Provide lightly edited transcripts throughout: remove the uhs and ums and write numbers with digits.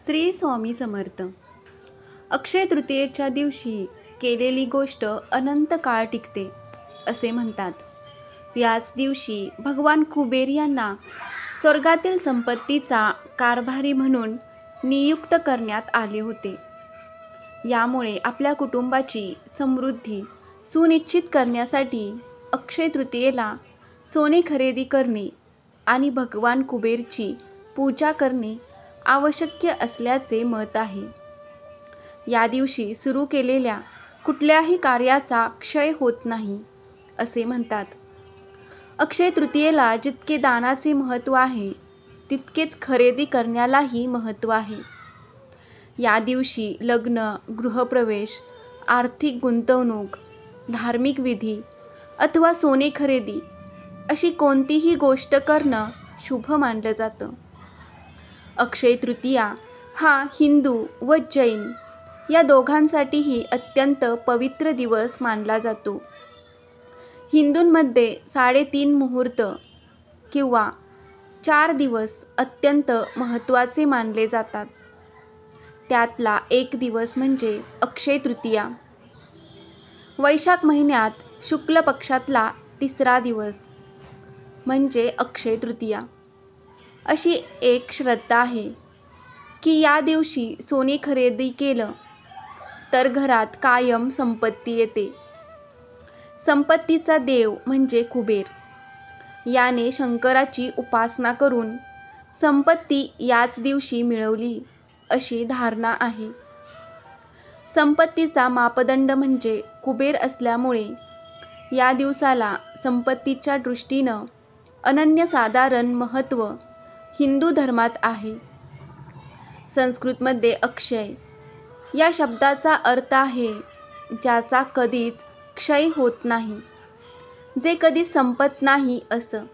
श्री स्वामी समर्थ. अक्षय तृतीयेच्या दिवशी केलेली गोष्ट अनंत काळ टिकते असे म्हणतात. याच दिवशी भगवान कुबेर यांना स्वर्गातील संपत्तीचा कारभारी म्हणून नियुक्त करण्यात आले होते. यामुळे आपल्या कुटुंबाची समृद्धी सुनिश्चित करण्यासाठी अक्षय तृतीयेला सोने खरेदी करणे आणि भगवान कुबेरची पूजा करणे आवश्यक असल्याचे मत आहे. या दिवशी सुरू केलेल्या कुठल्याही कार्याचा क्षय होत नाही असे म्हणतात. अक्षय तृतीयेला जितके दानाचे महत्त्व आहे तितकेच खरेदी करण्यालाही महत्त्व आहे. या दिवशी लग्न, गृहप्रवेश, आर्थिक गुंतवणूक, धार्मिक विधी अथवा सोने खरेदी अशी कोणतीही गोष्ट करणं शुभ मानलं जातं. अक्षय तृतीया हा हिंदू व जैन या दोघांसाठीही अत्यंत पवित्र दिवस मानला जातो. हिंदूंमध्ये 3.5 मुहूर्त किंवा 4 दिवस अत्यंत महत्त्वाचे मानले जातात. त्यातला एक दिवस म्हणजे अक्षय तृतीया. वैशाख महिन्यात शुक्ल पक्षातला 3रा दिवस म्हणजे अक्षय तृतीया. अशी एक श्रद्धा आहे की या दिवशी सोने खरेदी केलं तर घरात कायम संपत्ती येते. संपत्तीचा देव म्हणजे कुबेर. याने शंकराची उपासना करून संपत्ती याच दिवशी मिळवली अशी धारणा आहे. संपत्तीचा मापदंड म्हणजे कुबेर असल्यामुळे या दिवसाला संपत्तीच्या दृष्टीनं अनन्यसाधारण महत्त्व हिंदू धर्मात आहे. संस्कृतमध्ये अक्षय या शब्दाचा अर्थ आहे ज्याचा कधीच क्षय होत नाही, जे कधी संपत नाही असं.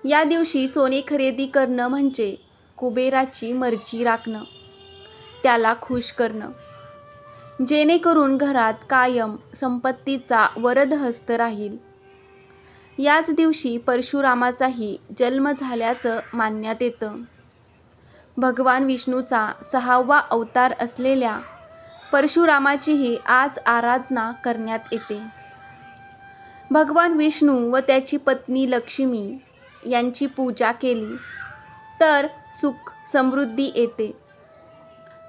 या दिवशी सोने खरेदी करणं म्हणजे कुबेराची मर्जी राखणं, त्याला खुश करणं, जेणेकरून घरात कायम संपत्तीचा वरदहस्त राहील. याच दिवशी परशुरामाचाही जन्म झाल्याचं मानण्यात येतं. भगवान विष्णूचा 6वा अवतार असलेल्या परशुरामाचीही आज आराधना करण्यात येते. भगवान विष्णू व त्याची पत्नी लक्ष्मी यांची पूजा केली तर सुख समृद्धी येते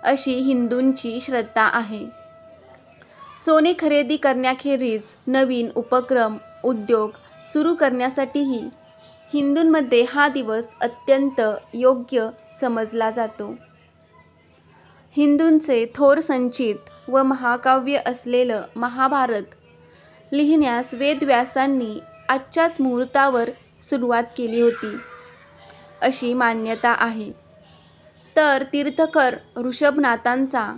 अशी हिंदूंची श्रद्धा आहे. सोने खरेदी करण्याखेरीज नवीन उपक्रम, उद्योग सुरू करण्यासाठीही हिंदूंमध्ये हा दिवस अत्यंत योग्य समजला जातो. हिंदूंचे थोर संचित व महाकाव्य असलेलं महाभारत लिहिण्यास वेदव्यासांनी आजच्याच मुहूर्तावर सुरुवात केली होती अशी मान्यता आहे. तर तीर्थकर ऋषभनाथांचा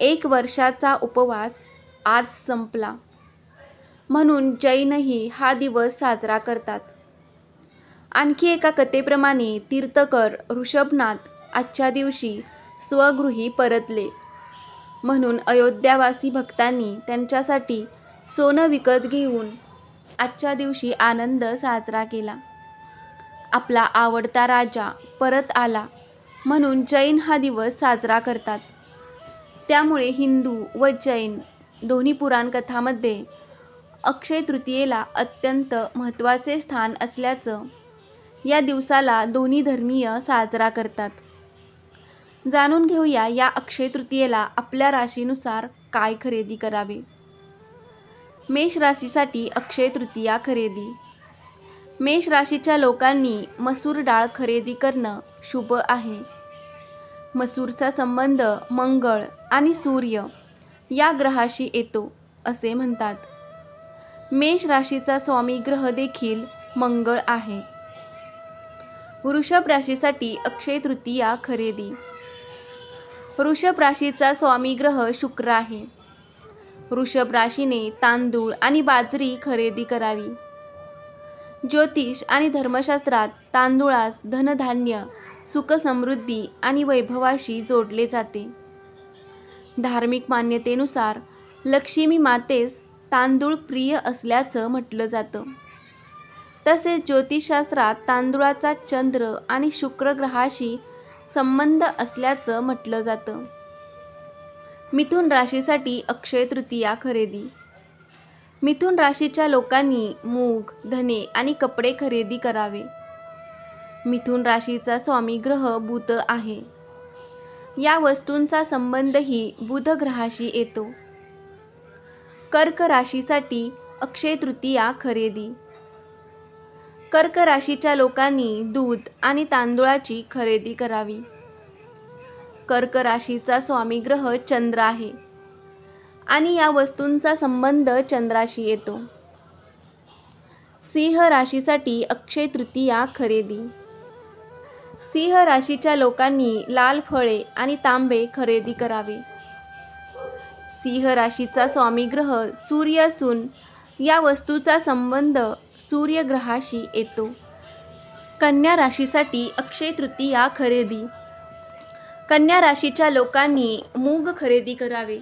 1 वर्षाचा उपवास आज संपला म्हणून जैनही हा दिवस साजरा करतात. आणखी एका कथेप्रमाणे तीर्थकर ऋषभनाथ आजच्या दिवशी स्वगृही परतले म्हणून अयोध्यावासी भक्तांनी त्यांच्यासाठी सोनं विकत घेऊन आजच्या दिवशी आनंद साजरा केला. आपला आवडता राजा परत आला म्हणून जैन हा दिवस साजरा करतात. त्यामुळे हिंदू व जैन दोन्ही पुराणकथांमध्ये अक्षय तृतीयेला अत्यंत महत्त्वाचे स्थान असल्याचं या दिवसाला दोन्ही धर्मीय साजरा करतात. जाणून घेऊया या अक्षय तृतीयेला आपल्या राशीनुसार काय खरेदी करावे. मेष राशीसाठी अक्षय तृतीया खरेदी. मेष राशीच्या लोकांनी मसूर डाळ खरेदी करणं शुभ आहे. मसूरचा संबंध मंगळ आणि सूर्य या ग्रहाशी येतो असे म्हणतात. मेष राशीचा स्वामी ग्रह देखील मंगळ आहे. वृषभ राशीसाठी अक्षय तृतीया खरेदी. वृषभ राशीचा स्वामी ग्रह शुक्र आहे. वृषभ राशीने तांदूळ आणि बाजरी खरेदी करावी. ज्योतिष आणि धर्मशास्त्रात तांदूळास धनधान्य, सुखसमृद्धी आणि वैभवाशी जोडले जाते. धार्मिक मान्यतेनुसार लक्ष्मी मातेस तांदूळ प्रिय असल्याचं म्हटलं जातं. तसेच ज्योतिषशास्त्रात तांदूळाचा चंद्र आणि शुक्र ग्रहाशी संबंध असल्याचं म्हटलं जातं. मिथुन राशीसाठी अक्षय तृतीया खरेदी. मिथुन राशीच्या लोकांनी मूग, धने आणि कपडे खरेदी करावे. मिथुन राशीचा स्वामी ग्रह बुध आहे. या वस्तूंचा संबंधही बुध ग्रहाशी येतो. कर्क राशीसाठी अक्षय तृतीया खरेदी. कर्क राशीच्या लोकांनी दूध आणि तांदूळाची खरेदी करावी. कर्क राशीचा स्वामी ग्रह चंद्र आहे आणि या वस्तूंचा संबंध चंद्राशी येतो. सिंह राशीसाठी अक्षय तृतीया खरेदी. सिंह राशीच्या लोकांनी लाल फळे आणि तांबे खरेदी करावे. सिंह राशीचा स्वामी ग्रह सूर्य असून या वस्तूचा संबंध सूर्यग्रहाशी येतो. कन्या राशीसाठी अक्षय तृतीया खरेदी. कन्या राशीच्या लोकांनी मूग खरेदी करावे.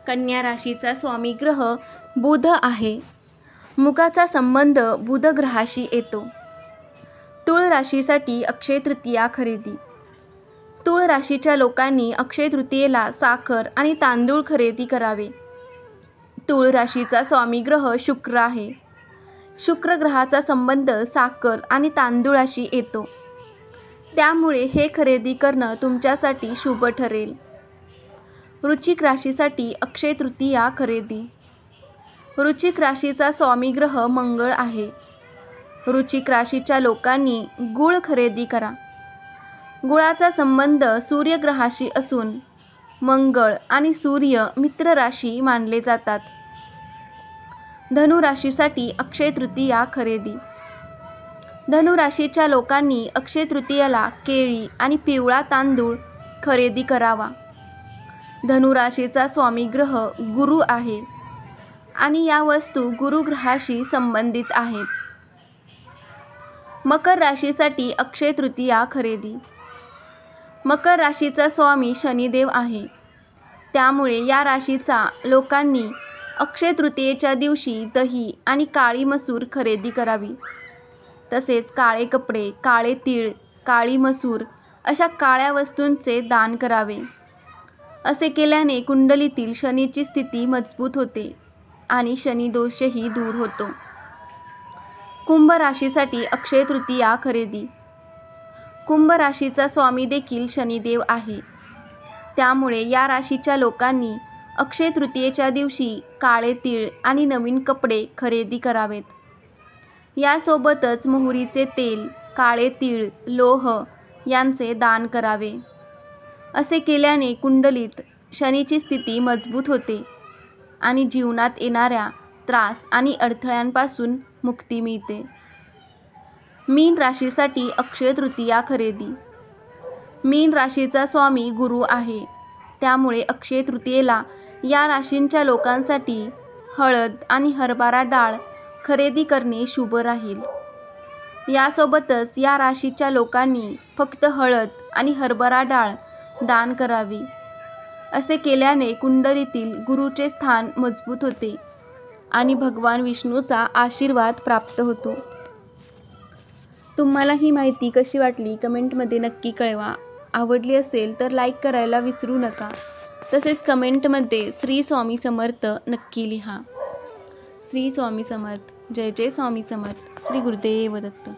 कन्या राशीचा स्वामी ग्रह बुध आहे. मुगाचा संबंध बुध ग्रहाशी येतो. तुळ राशीसाठी अक्षय तृतीया खरेदी. तुळ राशीच्या लोकांनी अक्षय तृतीयेला साखर आणि तांदूळ खरेदी करावे. तुळ राशीचा स्वामी ग्रह शुक्र आहे. शुक्र ग्रहाचा संबंध साखर आणि तांदूळाशी येतो. त्यामुळे हे खरेदी करणं तुमच्यासाठी शुभ ठरेल. वृश्चिक राशीसाठी अक्षय तृतीया खरेदी. वृश्चिक राशीचा स्वामी ग्रह मंगळ आहे. वृश्चिक राशीच्या लोकांनी गूळ खरेदी करा. गुळाचा संबंध सूर्यग्रहाशी असून मंगळ आणि सूर्य मित्र राशी मानले जातात. धनु राशीसाठी अक्षय तृतीया खरेदी. धनु राशीच्या लोकांनी अक्षय तृतीयाला केळी आणि पिवळा तांदूळ खरेदी करावा. धनु राशीचा स्वामी ग्रह गुरु आहे आणि या वस्तू गुरुग्रहाशी संबंधित आहेत. मकर राशीसाठी अक्षय तृतीया खरेदी. मकर राशीचा स्वामी शनिदेव आहे. त्यामुळे या राशीचा लोकांनी अक्षय तृतीयेच्या दिवशी दही आणि काळी मसूर खरेदी करावी. तसेच काळे कपडे, काळे तीळ, काळी मसूर अशा काळ्या वस्तूंचे दान करावे. असे केल्याने कुंडलीतील शनीची स्थिती मजबूत होते आणि शनिदोषही दूर होतो. कुंभ राशीसाठी अक्षय तृतीया खरेदी. कुंभ राशीचा स्वामी देखील शनिदेव आहे. त्यामुळे या राशीच्या लोकांनी अक्षय तृतीयेच्या दिवशी काळे तीळ आणि नवीन कपडे खरेदी करावेत. यासोबतच मोहरीचे तेल, काळे तीळ, लोह यांचे दान करावे. असे केल्याने कुंडलीत शनीची स्थिती मजबूत होते आणि जीवनात येणाऱ्या त्रास आणि अडथळ्यांपासून मुक्ती मिळते. मीन राशीसाठी अक्षय तृतीया खरेदी. मीन राशीचा स्वामी गुरु आहे. त्यामुळे अक्षय तृतीयेला या राशींच्या लोकांसाठी हळद आणि हरभरा डाळ खरेदी करणे शुभ राहील. यासोबतच या राशीच्या लोकांनी फक्त हळद आणि हरभरा डाळ दान करावी. असे केल्याने कुंडलीतील गुरुचे स्थान मजबूत होते आणि भगवान विष्णूचा आशीर्वाद प्राप्त होतो. तुम्हाला ही माहिती कशी वाटली कमेंटमध्ये नक्की कळवा. आवडली असेल तर लाईक करायला विसरू नका. तसेच कमेंटमध्ये श्री स्वामी समर्थ नक्की लिहा. श्री स्वामी समर्थ. जय जय स्वामी समर्थ. श्री गुरुदेव दत्त.